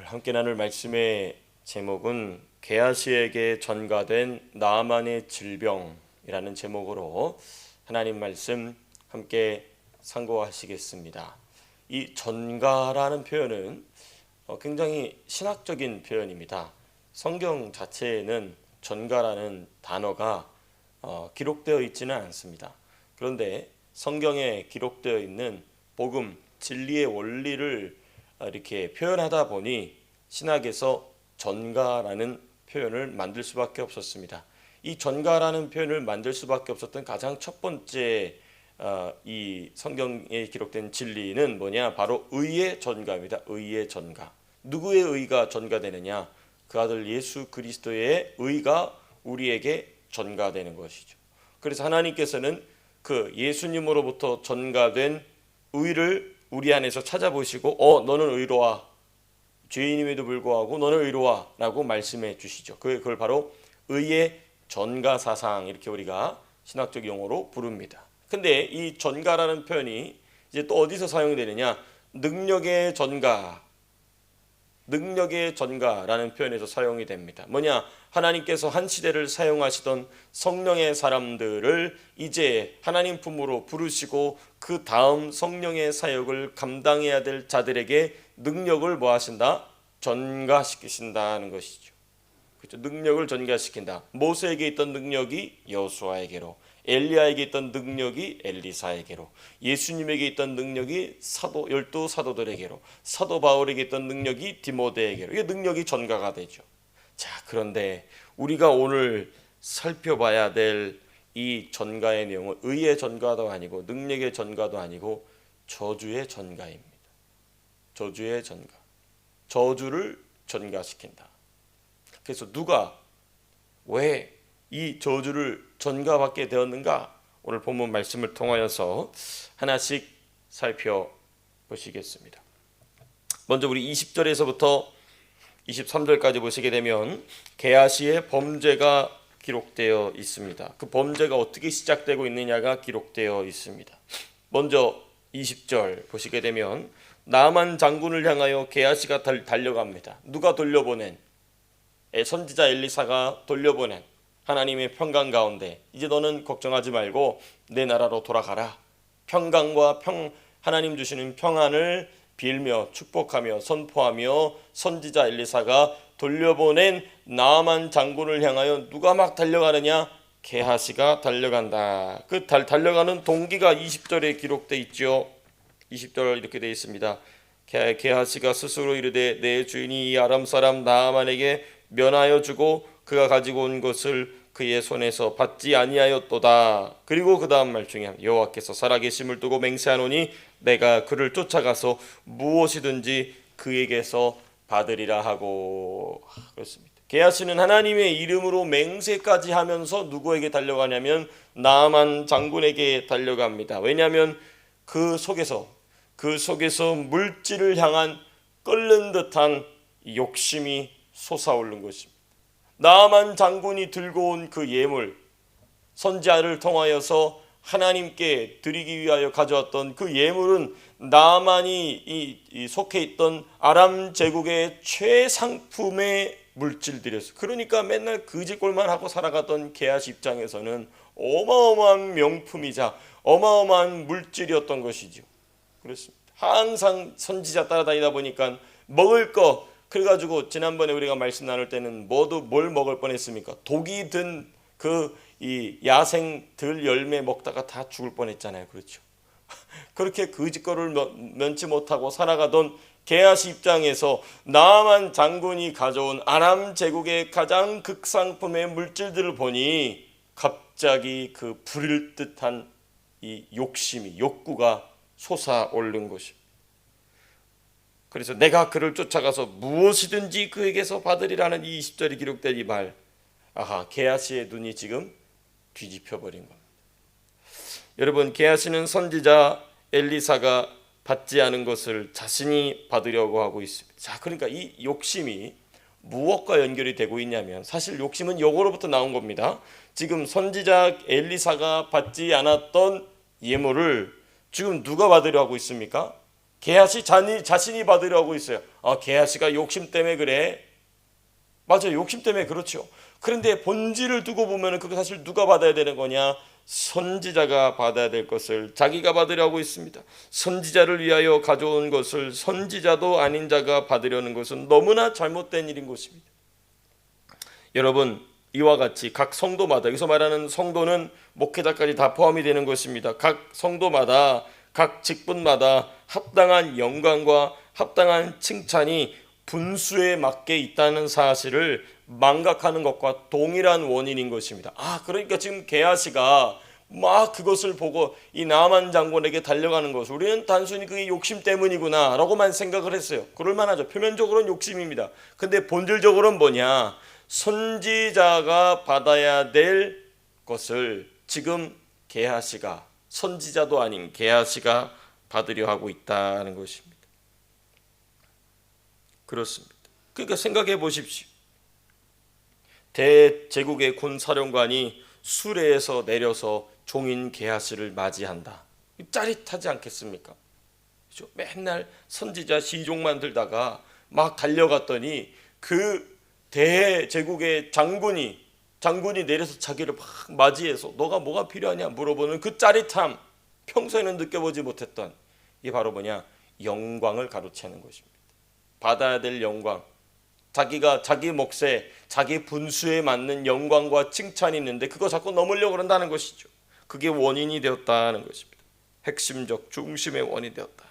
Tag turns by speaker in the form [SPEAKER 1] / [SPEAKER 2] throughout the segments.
[SPEAKER 1] 함께 나눌 말씀의 제목은 게하시에게 전가된 나아만의 질병이라는 제목으로 하나님 말씀 함께 상고하시겠습니다. 이 전가라는 표현은 굉장히 신학적인 표현입니다. 성경 자체에는 전가라는 단어가 기록되어 있지는 않습니다. 그런데 성경에 기록되어 있는 복음, 진리의 원리를 이렇게 표현하다 보니 신학에서 전가라는 표현을 만들 수밖에 없었습니다. 이 전가라는 표현을 만들 수밖에 없었던 가장 첫 번째 이 성경에 기록된 진리는 뭐냐? 바로 의의 전가입니다. 의의 전가. 누구의 의가 전가되느냐? 그 아들 예수 그리스도의 의가 우리에게 전가되는 것이죠. 그래서 하나님께서는 그 예수님으로부터 전가된 의를 우리 안에서 찾아보시고 너는 의로와, 죄인임에도 불구하고 너는 의로와 라고 말씀해 주시죠. 그걸 바로 의의 전가사상, 이렇게 우리가 신학적 용어로 부릅니다. 근데 이 전가라는 표현이 이제 또 어디서 사용되느냐? 능력의 전가라는 표현에서 사용이 됩니다. 뭐냐? 하나님께서 한 시대를 사용하시던 성령의 사람들을 이제 하나님 품으로 부르시고 그 다음 성령의 사역을 감당해야 될 자들에게 능력을 뭐 하신다? 전가시키신다는 것이죠. 그렇죠? 능력을 전가시킨다. 모세에게 있던 능력이 여호수아에게로, 엘리야에게 있던 능력이 엘리사에게로, 예수님에게 있던 능력이 열두 사도들에게로, 사도 바울에게 있던 능력이 디모데에게로, 이게 능력이 전가가 되죠. 자, 그런데 우리가 오늘 살펴봐야 될 이 전가의 내용은 의의 전가도 아니고 능력의 전가도 아니고 저주의 전가입니다. 저주의 전가. 저주를 전가시킨다. 그래서 누가 왜 이 저주를 전가받게 되었는가? 오늘 본문 말씀을 통하여서 하나씩 살펴보시겠습니다. 먼저 우리 20절에서부터 23절까지 보시게 되면 게하시의 범죄가 기록되어 있습니다. 그 범죄가 어떻게 시작되고 있느냐가 기록되어 있습니다. 먼저 20절 보시게 되면 나만 장군을 향하여 게하시가 달려갑니다. 누가 돌려보낸? 선지자 엘리사가 돌려보낸 하나님의 평강 가운데 이제 너는 걱정하지 말고 내 나라로 돌아가라. 평강과 하나님 주시는 평안을 빌며 축복하며 선포하며 선지자 엘리사가 돌려보낸 나아만 장군을 향하여 누가 막 달려가느냐? 게하시가 달려간다. 그 달려가는 동기가 20절에 기록되어 있죠. 20절 이렇게 되어 있습니다. 게하시가 스스로 이르되 내 주인이 이 아람 사람 나아만에게 면하여 주고 그가 가지고 온 것을 그의 손에서 받지 아니하였도다. 그리고 그 다음 말 중에 여호와께서 살아계심을 두고 맹세하노니 내가 그를 쫓아가서 무엇이든지 그에게서 받으리라 하고. 그렇습니다. 게하시는 하나님의 이름으로 맹세까지 하면서 누구에게 달려가냐면 나아만 장군에게 달려갑니다. 왜냐하면 그 속에서 물질을 향한 끓는 듯한 욕심이 솟아오른 것입니다. 나아만 장군이 들고 온 그 예물, 선지자를 통하여서 하나님께 드리기 위하여 가져왔던 그 예물은 나아만이 속해 있던 아람 제국의 최상품의 물질들이었어요. 그러니까 맨날 그지꼴만 하고 살아가던 게하시 입장에서는 어마어마한 명품이자 어마어마한 물질이었던 것이죠. 그렇습니다. 항상 선지자 따라다니다 보니까 먹을 거, 그래가지고 지난번에 우리가 말씀 나눌 때는 뭘 먹을 뻔했습니까? 독이 든 이 야생 들 열매 먹다가 다 죽을 뻔했잖아요. 그렇죠? 그렇게 거짓거를 면치 못하고 살아가던 게하시 입장에서 나아만 장군이 가져온 아람 제국의 가장 극상품의 물질들을 보니 갑자기 그 불일 듯한 이 욕구가 솟아오른 것입니다. 그래서 내가 그를 쫓아가서 무엇이든지 그에게서 받으리라는 이 20절이 기록된 이 말. 게하시의 눈이 지금 뒤집혀버린 겁니다. 여러분, 게하시는 선지자 엘리사가 받지 않은 것을 자신이 받으려고 하고 있습니다. 자, 그러니까 이 욕심이 무엇과 연결이 되고 있냐면 사실 욕심은 요거로부터 나온 겁니다. 지금 선지자 엘리사가 받지 않았던 예물을 지금 누가 받으려 하고 있습니까? 게하시 자신이 받으려고 있어요. 게하시가 욕심 때문에 그래. 맞아요. 욕심 때문에 그렇죠. 그런데 본질을 두고 보면 그거 사실 누가 받아야 되는 거냐? 선지자가 받아야 될 것을 자기가 받으려고 있습니다. 선지자를 위하여 가져온 것을 선지자도 아닌 자가 받으려는 것은 너무나 잘못된 일인 것입니다. 여러분, 이와 같이 각 성도마다, 여기서 말하는 성도는 목회자까지 다 포함이 되는 것입니다. 각 성도마다, 각 직분마다 합당한 영광과 합당한 칭찬이 분수에 맞게 있다는 사실을 망각하는 것과 동일한 원인인 것입니다. 그러니까 지금 게하시가 막 그것을 보고 이 나만 장군에게 달려가는 것, 우리는 단순히 그게 욕심 때문이구나 라고만 생각을 했어요. 그럴 만하죠. 표면적으로는 욕심입니다. 근데 본질적으로는 뭐냐? 선지자가 받아야 될 것을 지금 게하시가, 선지자도 아닌 게하시가 받으려 하고 있다는 것입니다. 그렇습니다. 그러니까 생각해 보십시오. 대제국의 군사령관이 수레에서 내려서 종인 게하시를 맞이한다. 짜릿하지 않겠습니까? 그렇죠? 맨날 선지자 시종만 들다가 막 달려갔더니 그 대제국의 장군이 내려서 자기를 막 맞이해서 너가 뭐가 필요하냐 물어보는 그 짜릿함, 평소에는 느껴보지 못했던, 이게 바로 뭐냐? 영광을 가로채는 것입니다. 받아야 될 영광, 자기가 자기 몫에 자기 분수에 맞는 영광과 칭찬이 있는데 그거 자꾸 넘으려고 그런다는 것이죠. 그게 원인이 되었다는 것입니다. 핵심적 중심의 원인이 되었다.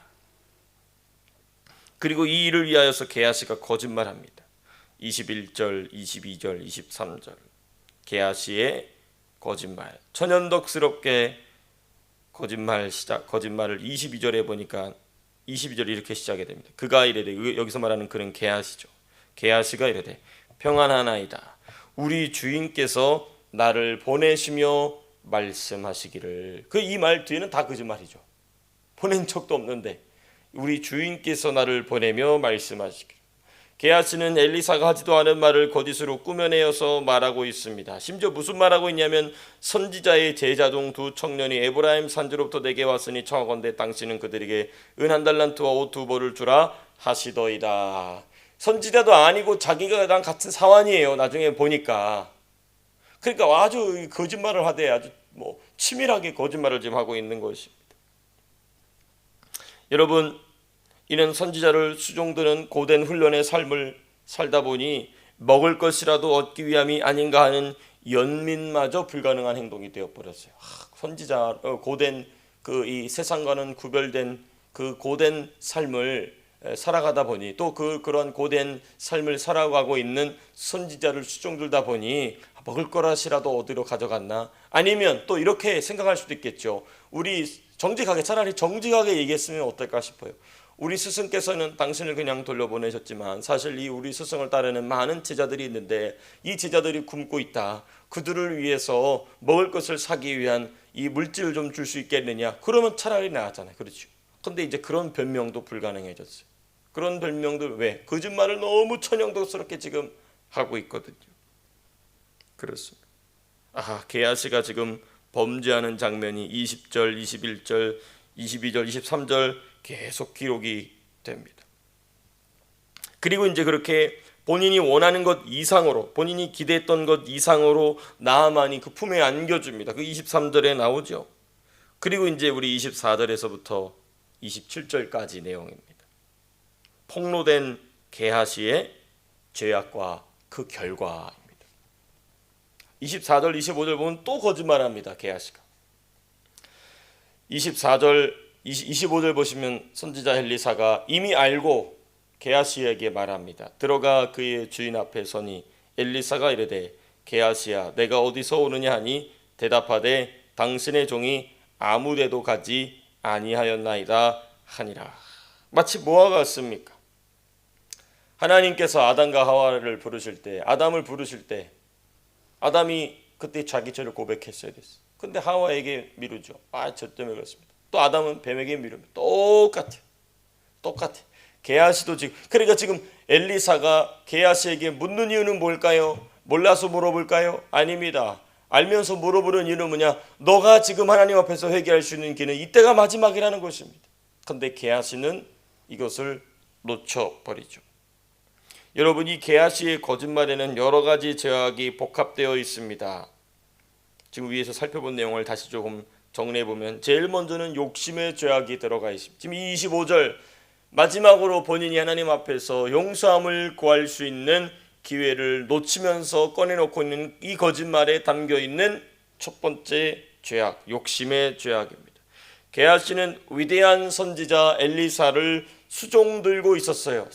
[SPEAKER 1] 그리고 이 일을 위하여서 게하시가 거짓말합니다. 21절, 22절, 23절 게하시의 거짓말, 천연덕스럽게 거짓말을 22절에 보니까 22절이 이렇게 시작이 됩니다. 그가 이르되, 여기서 말하는 그는 게하시죠. 게하시가 이르되 평안하나이다. 우리 주인께서 나를 보내시며 말씀하시기를. 이 말 뒤에는 다 거짓말이죠. 보낸 적도 없는데 우리 주인께서 나를 보내며 말씀하시기를. 게하시는 엘리사가 하지도 않은 말을 거짓으로 꾸며내어서 말하고 있습니다. 심지어 무슨 말하고 있냐면 선지자의 제자 중 두 청년이 에브라임 산지로부터 내게 왔으니 청하건대 당신은 그들에게 은 1달란트와 옷 2벌을 주라 하시더이다. 선지자도 아니고 자기가 랑 같은 사환이에요. 나중에 보니까. 그러니까 아주 거짓말을 하되 아주 치밀하게 거짓말을 지금 하고 있는 것입니다. 여러분, 이는 선지자를 수종드는 고된 훈련의 삶을 살다 보니 먹을 것이라도 얻기 위함이 아닌가 하는 연민마저 불가능한 행동이 되어버렸어요. 선지자, 고된 이 세상과는 구별된 그 고된 삶을 살아가다 보니, 또 그런 고된 삶을 살아가고 있는 선지자를 수종들다 보니 먹을 거라시라도 어디로 가져갔나? 아니면 또 이렇게 생각할 수도 있겠죠. 우리 차라리 정직하게 얘기했으면 어떨까 싶어요. 우리 스승께서는 당신을 그냥 돌려보내셨지만 사실 이 우리 스승을 따르는 많은 제자들이 있는데 이 제자들이 굶고 있다. 그들을 위해서 먹을 것을 사기 위한 이 물질을 좀 줄 수 있겠느냐? 그러면 차라리 나았잖아요. 그렇죠. 근데 이제 그런 변명도 불가능해졌어요. 그런 변명도 왜? 거짓말을 너무 천연덕스럽게 지금 하고 있거든요. 그렇습니다. 게하시가 지금 범죄하는 장면이 20절, 21절, 22절, 23절 계속 기록이 됩니다. 그리고 이제 그렇게 본인이 원하는 것 이상으로, 본인이 기대했던 것 이상으로 나아만이 그 품에 안겨줍니다. 그 23절에 나오죠. 그리고 이제 우리 24절에서부터 27절까지 내용입니다. 폭로된 게하시의 죄악과 그 결과입니다. 24절, 25절 보면 또 거짓말합니다. 게하시가. 25절 보시면 선지자 엘리사가 이미 알고 게하시에게 말합니다. 들어가 그의 주인 앞에 서니 엘리사가 이르되 게하시야 내가 어디서 오느냐 하니 대답하되 당신의 종이 아무데도 가지 아니하였나이다 하니라. 마치 뭐와 같습니까? 하나님께서 아담과 하와를 부르실 때, 아담을 부르실 때 아담이 그때 자기 죄를 고백했어야 됐어. 근데 하와에게 미루죠. 저 때문에 그렇습니다. 또 아담은 뱀에게 미룹니다. 똑같아. 게하시도 그러니까 지금 엘리사가 게하시에게 묻는 이유는 뭘까요? 몰라서 물어볼까요? 아닙니다. 알면서 물어보는 이유는 뭐냐? 너가 지금 하나님 앞에서 회개할 수 있는 길은 이때가 마지막이라는 것입니다. 근데 게하시는 이것을 놓쳐버리죠. 여러분, 이 게하시의 거짓말에는 여러 가지 죄악이 복합되어 있습니다. 지금 위에서 살펴본 내용을 다시 조금 정리해 보면 제일 먼저는 욕심의 죄악이 들어가 있습니다. 지금 이 25절 마지막으로 본인이 하나님 앞에서 용서함을 구할 수 있는 기회를 놓치면서 꺼내놓고 있는 이 거짓말에 담겨 있는 첫 번째 죄악, 욕심의 죄악입니다. 게하시는 위대한 선지자 엘리사를 수종 들고 있었어요.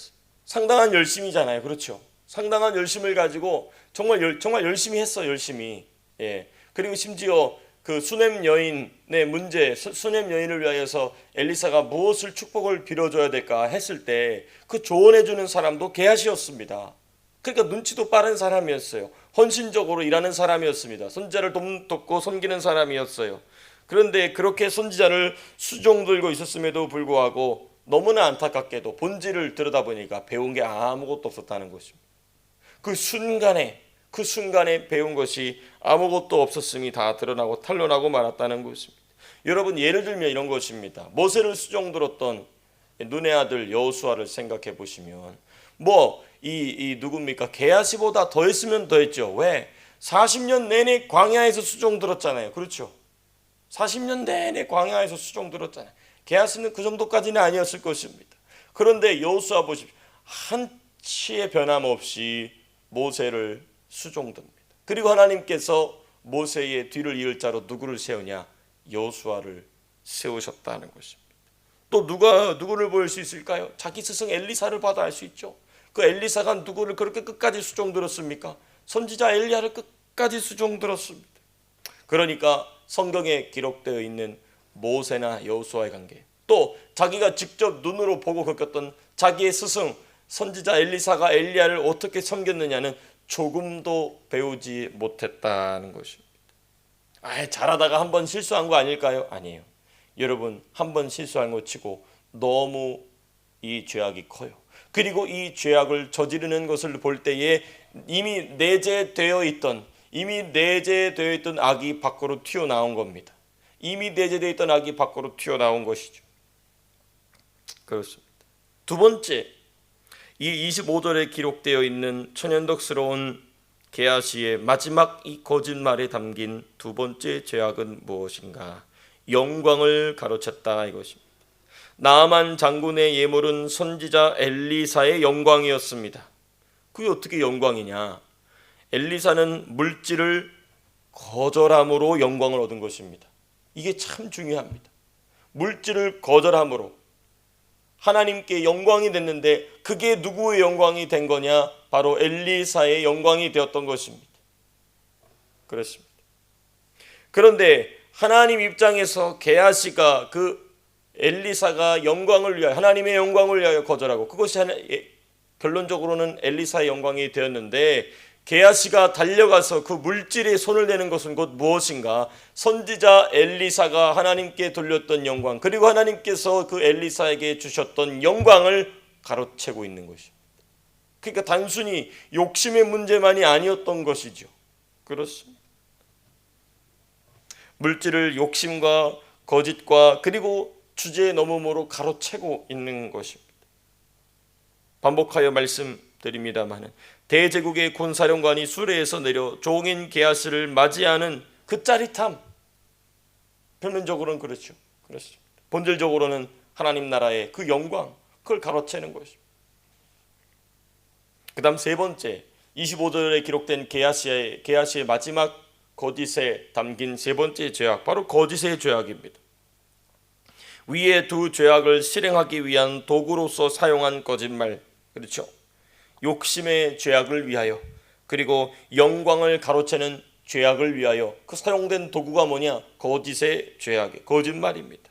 [SPEAKER 1] 상당한 열심이잖아요, 그렇죠? 상당한 열심을 가지고 정말 열심히 했어, 열심히. 예. 그리고 심지어 그 수냄 여인의 문제, 수냄 여인을 위하여서 엘리사가 무엇을 축복을 빌어줘야 될까 했을 때 그 조언해주는 사람도 게하시였습니다. 그러니까 눈치도 빠른 사람이었어요. 헌신적으로 일하는 사람이었습니다. 선지자를 돕고 섬기는 사람이었어요. 그런데 그렇게 선지자를 수종 들고 있었음에도 불구하고 너무나 안타깝게도 본질을 들여다보니까 배운 게 아무것도 없었다는 것입니다. 그 순간에 배운 것이 아무것도 없었음이 다 드러나고 탄로나고 말았다는 것입니다. 여러분, 예를 들면 이런 것입니다. 모세를 수종 들었던 눈의 아들 여호수아를 생각해 보시면 누굽니까? 게하시보다 더 했으면 더 했죠. 왜? 40년 내내 광야에서 수종 들었잖아요. 그렇죠? 40년 내내 광야에서 수종 들었잖아요. 게하시는 그 정도까지는 아니었을 것입니다. 그런데 여호수아 보십시오. 한치의 변함없이 모세를 수종듭니다. 그리고 하나님께서 모세의 뒤를 이을 자로 누구를 세우냐? 여호수아를 세우셨다는 것입니다. 또 누구를 보일 수 있을까요? 자기 스승 엘리사를 봐도 알 수 있죠. 그 엘리사가 누구를 그렇게 끝까지 수종들었습니까? 선지자 엘리야를 끝까지 수종들었습니다. 그러니까 성경에 기록되어 있는 모세나 여호수아의 관계, 또 자기가 직접 눈으로 보고 겪었던 자기의 스승 선지자 엘리사가 엘리야를 어떻게 섬겼느냐는 조금도 배우지 못했다는 것입니다. 잘하다가 한번 실수한 거 아닐까요? 아니에요. 여러분, 한번 실수한 거 치고 너무 이 죄악이 커요. 그리고 이 죄악을 저지르는 것을 볼 때에 이미 내재되어 있던 악이 밖으로 튀어나온 겁니다. 이미 내재되어 있던 악이 밖으로 튀어나온 것이죠. 그렇습니다. 두 번째, 이 25절에 기록되어 있는 천연덕스러운 게하시의 마지막 이 거짓말에 담긴 두 번째 죄악은 무엇인가? 영광을 가로챘다 이것입니다. 나아만 장군의 예물은 선지자 엘리사의 영광이었습니다. 그게 어떻게 영광이냐? 엘리사는 물질을 거절함으로 영광을 얻은 것입니다. 이게 참 중요합니다. 물질을 거절함으로 하나님께 영광이 됐는데 그게 누구의 영광이 된 거냐? 바로 엘리사의 영광이 되었던 것입니다. 그렇습니다. 그런데 하나님 입장에서 게하시가 그 엘리사가 영광을 위하여 하나님의 영광을 위하여 거절하고 그것이 결론적으로는 엘리사의 영광이 되었는데 게하시가 달려가서 그 물질에 손을 대는 것은 곧 무엇인가? 선지자 엘리사가 하나님께 돌렸던 영광, 그리고 하나님께서 그 엘리사에게 주셨던 영광을 가로채고 있는 것입니다. 그러니까 단순히 욕심의 문제만이 아니었던 것이죠. 그렇습니다. 물질을 욕심과 거짓과 그리고 주제의 넘음으로 가로채고 있는 것입니다. 반복하여 말씀드립니다만 대제국의 군사령관이 수레에서 내려 종인 게하시를 맞이하는 그 짜릿함, 표면적으로는 그렇죠. 그렇습니다. 본질적으로는 하나님 나라의 그 영광, 그걸 가로채는 것입니다. 그 다음 세 번째, 25절에 기록된 게하시의 마지막 거짓에 담긴 세 번째 죄악, 바로 거짓의 죄악입니다. 위의 두 죄악을 실행하기 위한 도구로서 사용한 거짓말, 그렇죠? 욕심의 죄악을 위하여, 그리고 영광을 가로채는 죄악을 위하여 그 사용된 도구가 뭐냐? 거짓의 죄악이 거짓말입니다.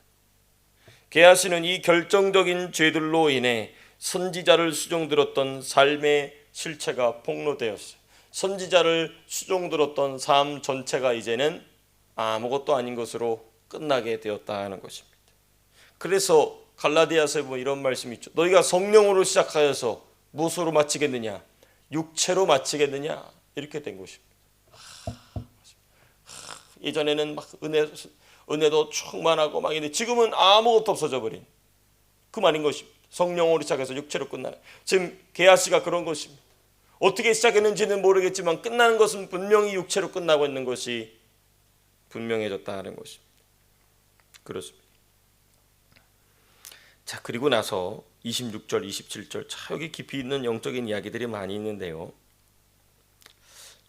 [SPEAKER 1] 게하시는 이 결정적인 죄들로 인해 선지자를 수종들었던 삶의 실체가 폭로되었어요. 선지자를 수종들었던 삶 전체가 이제는 아무것도 아닌 것으로 끝나게 되었다는 것입니다. 그래서 갈라디아서에 보면 이런 말씀이 있죠. 너희가 성령으로 시작하여서 무엇으로 마치겠느냐? 육체로 마치겠느냐? 이렇게 된 것입니다. 예전에는 막 은혜도 충만하고 막 있는데 지금은 아무것도 없어져 버린 그 말인 것입니다. 성령으로 시작해서 육체로 끝나는. 지금 게하시가 그런 것입니다. 어떻게 시작했는지는 모르겠지만 끝나는 것은 분명히 육체로 끝나고 있는 것이 분명해졌다는 것입니다. 그렇습니다. 자, 그리고 나서 26절, 27절, 자, 여기 깊이 있는 영적인 이야기들이 많이 있는데요.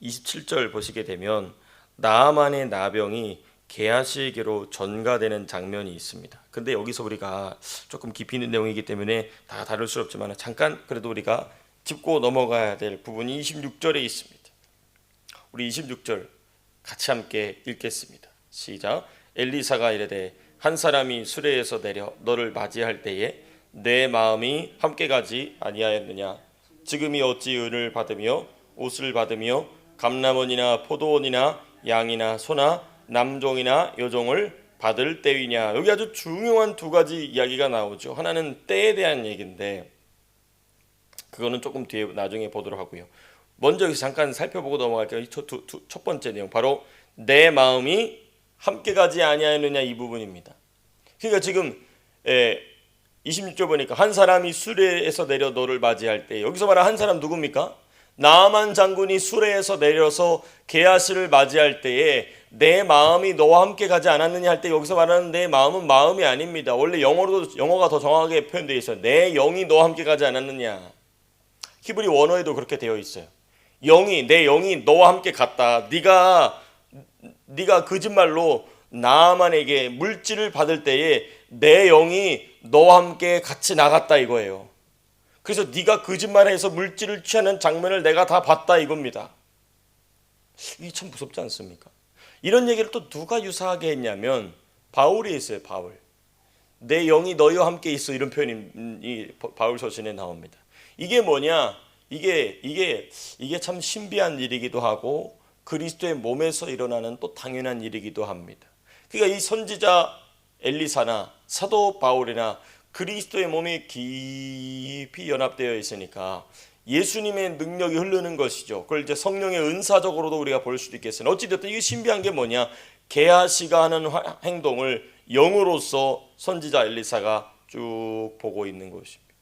[SPEAKER 1] 27절 보시게 되면 나아만의 나병이 게하시에게로 전가되는 장면이 있습니다. 근데 여기서 우리가 조금 깊이 있는 내용이기 때문에 다 다룰 수 없지만 잠깐 그래도 우리가 짚고 넘어가야 될 부분이 26절에 있습니다. 우리 26절 같이 함께 읽겠습니다. 시작. 엘리사가 이르되 한 사람이 수레에서 내려 너를 맞이할 때에 내 마음이 함께 가지 아니하였느냐. 지금이 어찌 은을 받으며 옷을 받으며 감람원이나 포도원이나 양이나 소나 남종이나 여종을 받을 때이냐. 여기 아주 중요한 두 가지 이야기가 나오죠. 하나는 때에 대한 얘기인데 그거는 조금 뒤에 나중에 보도록 하고요. 먼저 여기서 잠깐 살펴보고 넘어갈게요. 첫 번째 내용 바로 내 마음이 함께 가지 아니하였느냐 이 부분입니다. 그러니까 지금 26절 보니까 한 사람이 수레에서 내려 너를 맞이할 때 여기서 말하는 한 사람 누굽니까? 나아만 장군이 수레에서 내려서 게하시를 맞이할 때에 내 마음이 너와 함께 가지 않았느냐 할 때 여기서 말하는 내 마음은 마음이 아닙니다. 원래 영어가 더 정확하게 표현되어 있어요. 내 영이 너와 함께 가지 않았느냐. 히브리 원어에도 그렇게 되어 있어요. 내 영이 너와 함께 갔다. 네가 거짓말로 나아만에게 물질을 받을 때에 내 영이 너와 함께 같이 나갔다 이거예요. 그래서 네가 거짓말해서 물질을 취하는 장면을 내가 다 봤다 이겁니다. 이게 참 무섭지 않습니까? 이런 얘기를 또 누가 유사하게 했냐면 바울이 했어요. 바울. 내 영이 너희와 함께 있어 이런 표현이 바울 서신에 나옵니다. 이게 뭐냐? 이게 참 신비한 일이기도 하고 그리스도의 몸에서 일어나는 또 당연한 일이기도 합니다. 그러니까 이 선지자 엘리사나 사도 바울이나 그리스도의 몸이 깊이 연합되어 있으니까 예수님의 능력이 흐르는 것이죠. 그걸 이제 성령의 은사적으로도 우리가 볼 수도 있겠으나 어찌됐든 이게 신비한 게 뭐냐? 게하시가 하는 행동을 영으로서 선지자 엘리사가 쭉 보고 있는 것입니다.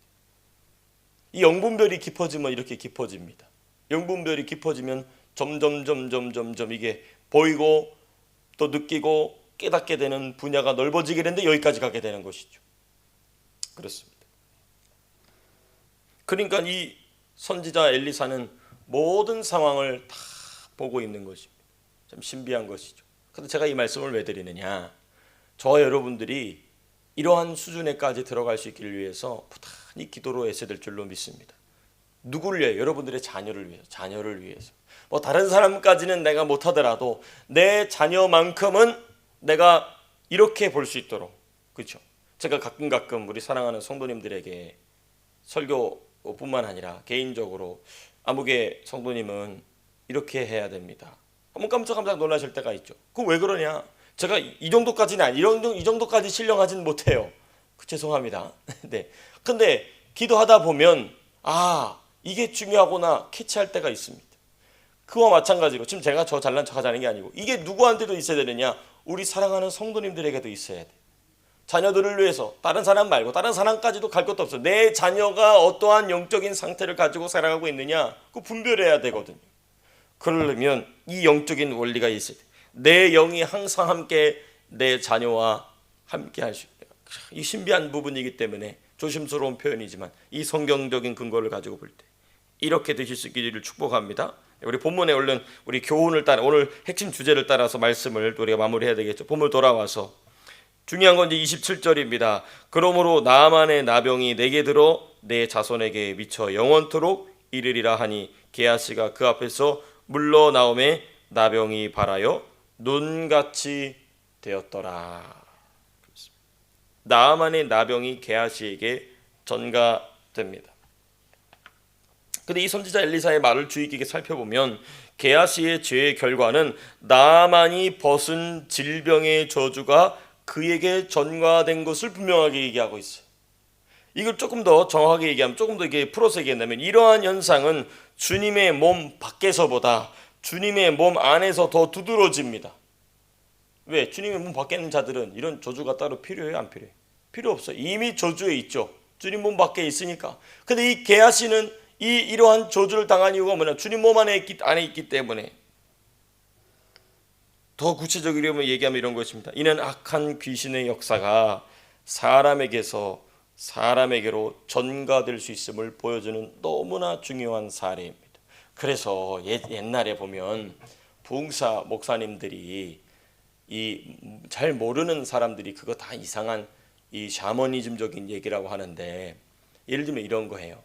[SPEAKER 1] 이 영분별이 깊어지면 이렇게 깊어집니다. 영분별이 깊어지면 점점 이게 보이고 또 느끼고 깨닫게 되는 분야가 넓어지게 되는데 여기까지 가게 되는 것이죠. 그렇습니다. 그러니까 이 선지자 엘리사는 모든 상황을 다 보고 있는 것입니다. 참 신비한 것이죠. 그런데 제가 이 말씀을 왜 드리느냐? 저와 여러분들이 이러한 수준에까지 들어갈 수 있기를 위해서 부단히 기도로 애써될 줄로 믿습니다. 누구를 위해? 여러분들의 자녀를 위해서. 뭐 다른 사람까지는 내가 못하더라도 내 자녀만큼은 내가 이렇게 볼 수 있도록, 그렇죠? 제가 가끔 우리 사랑하는 성도님들에게 설교뿐만 아니라 개인적으로 아무개 성도님은 이렇게 해야 됩니다. 한번 깜짝깜짝 놀라실 때가 있죠. 그럼 왜 그러냐? 제가 이 정도까지는 이 정도까지 신령하지는 못해요. 죄송합니다. 네. 근데 기도하다 보면 이게 중요하구나 캐치할 때가 있습니다. 그와 마찬가지로 지금 제가 저 잘난 척하자는 게 아니고 이게 누구한테도 있어야 되느냐? 우리 사랑하는 성도님들에게도 있어야 돼. 자녀들을 위해서 다른 사람 말고 다른 사람까지도 갈 것도 없어. 내 자녀가 어떠한 영적인 상태를 가지고 살아가고 있느냐? 그거 분별해야 되거든요. 그러려면 이 영적인 원리가 있어야 돼. 내 영이 항상 함께 내 자녀와 함께 할 수 있다. 이 신비한 부분이기 때문에 조심스러운 표현이지만 이 성경적인 근거를 가지고 볼 때 이렇게 되실 수 있기를 축복합니다. 우리 본문에 얼른 우리 교훈을 따라 오늘 핵심 주제를 따라서 말씀을 우리가 마무리해야 되겠죠. 본문 돌아와서 중요한 건 이제 27절입니다. 그러므로 나아만의 나병이 내게 들어 내 자손에게 미쳐 영원토록 이르리라 하니 게하시가 그 앞에서 물러나오매 나병이 발하여 눈같이 되었더라. 나아만의 나병이 게하시에게 전가됩니다. 근데 이 선지자 엘리사의 말을 주의 깊게 살펴보면 게하시의 죄의 결과는 나아만이 벗은 질병의 저주가 그에게 전가된 것을 분명하게 얘기하고 있어요. 이걸 조금 더 정확하게 얘기하면 조금 더 이게 풀어서 얘기한다면 이러한 현상은 주님의 몸 밖에서보다 주님의 몸 안에서 더 두드러집니다. 왜? 주님의 몸 밖에 있는 자들은 이런 저주가 따로 필요해요? 안 필요해요? 필요 없어요. 이미 저주에 있죠. 주님 몸 밖에 있으니까. 근데 이 게하시는 이러한 저주를 당한 이유가 뭐냐? 주님 몸 안에 있기 때문에. 더 구체적으로 얘기하면 이런 것입니다. 이는 악한 귀신의 역사가 사람에게서 사람에게로 전가될 수 있음을 보여주는 너무나 중요한 사례입니다. 그래서 옛날에 보면 부흥사 목사님들이 이 잘 모르는 사람들이 그거 다 이상한 이 샤머니즘적인 얘기라고 하는데, 예를 들면 이런 거예요.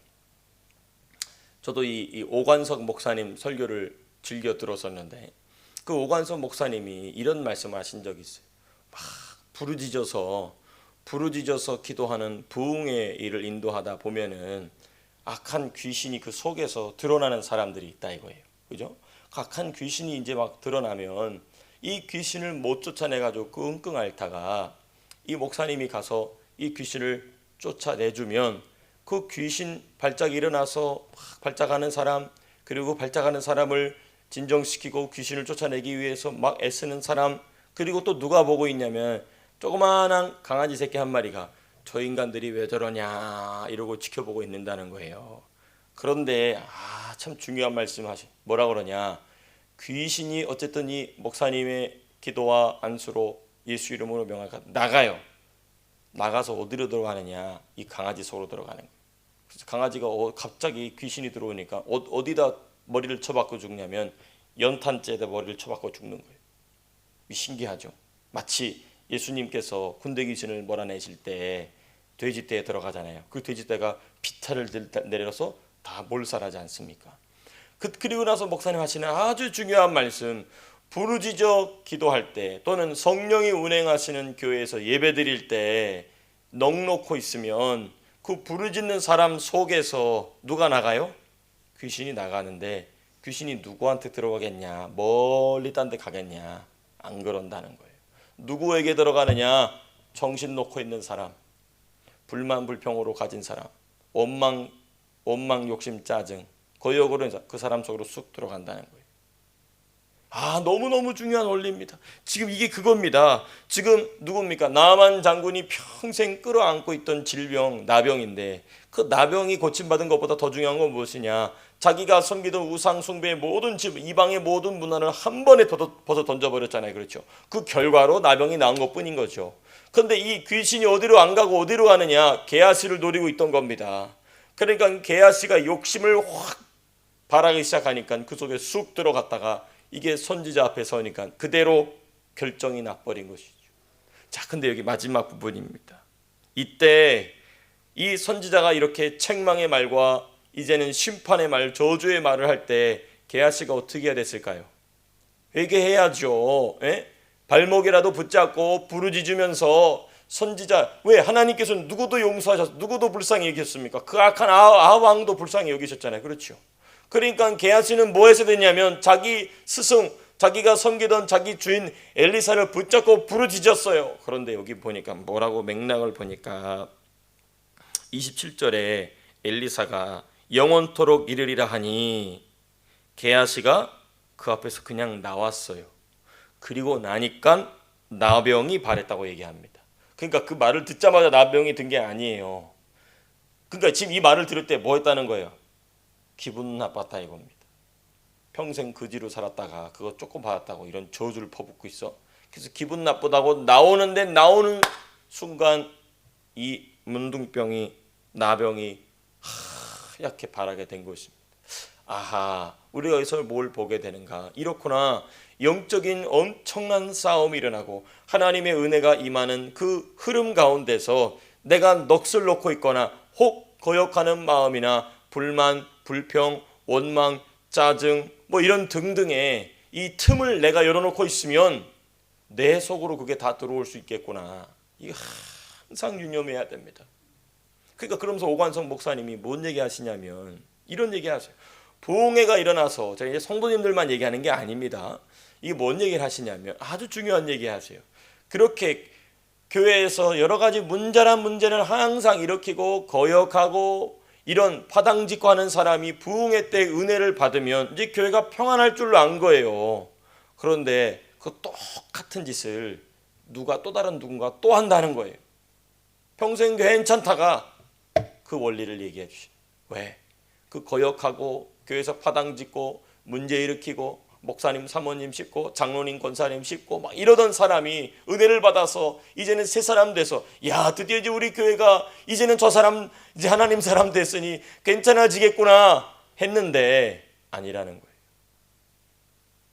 [SPEAKER 1] 저도 이 오관석 목사님 설교를 즐겨 들었었는데, 그 오관석 목사님이 이런 말씀을 하신 적이 있어요. 막 부르짖어서 기도하는 부흥의 일을 인도하다 보면은 악한 귀신이 그 속에서 드러나는 사람들이 있다 이거예요. 그죠? 악한 귀신이 이제 막 드러나면 이 귀신을 못 쫓아내가지고 끙끙 앓다가 이 목사님이 가서 이 귀신을 쫓아내주면 그 귀신 발작이 일어나서 막 발작하는 사람, 그리고 발작하는 사람을 진정시키고 귀신을 쫓아내기 위해서 막 애쓰는 사람, 그리고 또 누가 보고 있냐면 조그마한 강아지 새끼 한 마리가 저 인간들이 왜 저러냐 이러고 지켜보고 있는다는 거예요. 그런데 참 중요한 말씀 하시. 뭐라 그러냐? 귀신이 어쨌든 이 목사님의 기도와 안수로 예수 이름으로 명하가 나가요. 나가서 어디로 들어가느냐? 이 강아지 속으로 들어가는 거예요. 그래서 강아지가 갑자기 귀신이 들어오니까 어디다 머리를 쳐박고 죽냐면 연탄재에다 머리를 쳐박고 죽는 거예요. 신기하죠? 마치 예수님께서 군대 귀신을 몰아내실 때 돼지떼에 들어가잖아요. 그 돼지떼가 비탈을 내려서 다 몰살하지 않습니까? 그리고 나서 목사님 하시는 아주 중요한 말씀, 부르짖어 기도할 때 또는 성령이 운행하시는 교회에서 예배 드릴 때 넋놓고 있으면 그 부르짖는 사람 속에서 누가 나가요? 귀신이 나가는데 귀신이 누구한테 들어가겠냐? 멀리 딴 데 가겠냐? 안 그런다는 거예요. 누구에게 들어가느냐? 정신 놓고 있는 사람, 불만 불평으로 가진 사람, 원망 욕심 짜증, 거역으로 그 사람 속으로 쑥 들어간다는 거예요. 너무너무 중요한 원리입니다. 지금 이게 그겁니다. 지금 누굽니까? 나만 장군이 평생 끌어안고 있던 질병, 나병인데 그 나병이 고침받은 것보다 더 중요한 건 무엇이냐? 자기가 섬기던 우상 숭배의 모든 이방의 모든 문화를 한 번에 벗어 던져버렸잖아요. 그렇죠? 그 결과로 나병이 나은 것뿐인 거죠. 그런데 이 귀신이 어디로 안 가고 어디로 가느냐? 게하시를 노리고 있던 겁니다. 그러니까 게하시가 욕심을 확 발하기 시작하니까 그 속에 쑥 들어갔다가 이게 선지자 앞에 서니까 그대로 결정이 나버린 것이죠. 자, 근데 여기 마지막 부분입니다. 이때 이 선지자가 이렇게 책망의 말과 이제는 심판의 말, 저주의 말을 할 때 게하시가 어떻게 해야 됐을까요? 회개해야죠. 발목이라도 붙잡고 부르짖으면서 선지자, 왜 하나님께서는 누구도 누구도 불쌍히 여기셨습니까? 그 악한 아왕도 불쌍히 여기셨잖아요. 그렇죠? 그러니까 게하시는 뭐해서 됐냐면 자기 스승, 자기가 섬기던 자기 주인 엘리사를 붙잡고 부르짖었어요. 그런데 여기 보니까 뭐라고 맥락을 보니까 27절에 엘리사가 영원토록 이르리라 하니 게하시가 그 앞에서 그냥 나왔어요. 그리고 나니까 나병이 발했다고 얘기합니다. 그러니까 그 말을 듣자마자 나병이 든 게 아니에요. 그러니까 지금 이 말을 들을 때 뭐 했다는 거예요? 기분 나빴다 이겁니다. 평생 그지로 살았다가 그거 조금 받았다고 이런 저주를 퍼붓고 있어. 그래서 기분 나쁘다고 나오는 순간 이 문둥병이, 나병이 하얗게 바라게 된 것입니다. 우리가 여기서 뭘 보게 되는가? 이렇구나. 영적인 엄청난 싸움이 일어나고 하나님의 은혜가 임하는 그 흐름 가운데서 내가 넋을 놓고 있거나 혹 거역하는 마음이나 불만, 불평, 원망, 짜증 이런 등등의 이 틈을 내가 열어놓고 있으면 내 속으로 그게 다 들어올 수 있겠구나. 이거 항상 유념해야 됩니다. 그러니까 그러면서 오관석 목사님이 뭔 얘기 하시냐면 이런 얘기 하세요. 부흥회가 일어나서 제가 이제 성도님들만 얘기하는 게 아닙니다. 이게 뭔 얘기를 하시냐면 아주 중요한 얘기 하세요. 그렇게 교회에서 여러 가지 문제란 문제를 항상 일으키고 거역하고 이런 파당짓고 하는 사람이 부흥회 때 은혜를 받으면 이제 교회가 평안할 줄로 안 거예요. 그런데 그 똑같은 짓을 다른 누군가 또 한다는 거예요. 평생 괜찮다가 그 원리를 얘기해 주시. 왜? 그 거역하고 교회에서 파당 짓고 문제 일으키고 목사님 사모님 싣고 장로님 권사님 싣고 막 이러던 사람이 은혜를 받아서 이제는 새 사람 돼서 야 드디어 이제 우리 교회가 이제는 저 사람 이제 하나님 사람 됐으니 괜찮아지겠구나 했는데 아니라는 거예요.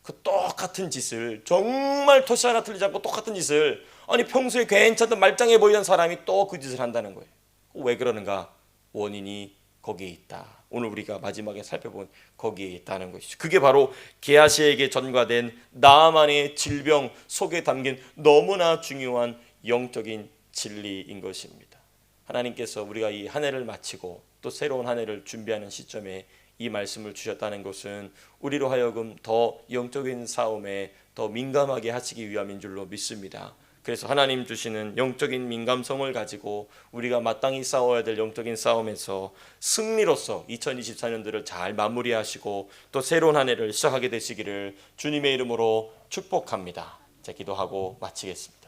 [SPEAKER 1] 그 똑같은 짓을 정말 토시 하나 틀리지 않고 똑같은 짓을 아니 평소에 괜찮던 말짱해 보이던 사람이 또 그 짓을 한다는 거예요. 왜 그러는가? 원인이 거기에 있다. 오늘 우리가 마지막에 살펴본 거기에 있다는 것이죠. 그게 바로 게하시에게 전가된 나아만의 질병 속에 담긴 너무나 중요한 영적인 진리인 것입니다. 하나님께서 우리가 이 한 해를 마치고 또 새로운 한 해를 준비하는 시점에 이 말씀을 주셨다는 것은 우리로 하여금 더 영적인 싸움에 더 민감하게 하시기 위함인 줄로 믿습니다. 그래서 하나님 주시는 영적인 민감성을 가지고 우리가 마땅히 싸워야 될 영적인 싸움에서 승리로서 2024년도를 잘 마무리하시고 또 새로운 한 해를 시작하게 되시기를 주님의 이름으로 축복합니다. 자, 기도하고 마치겠습니다.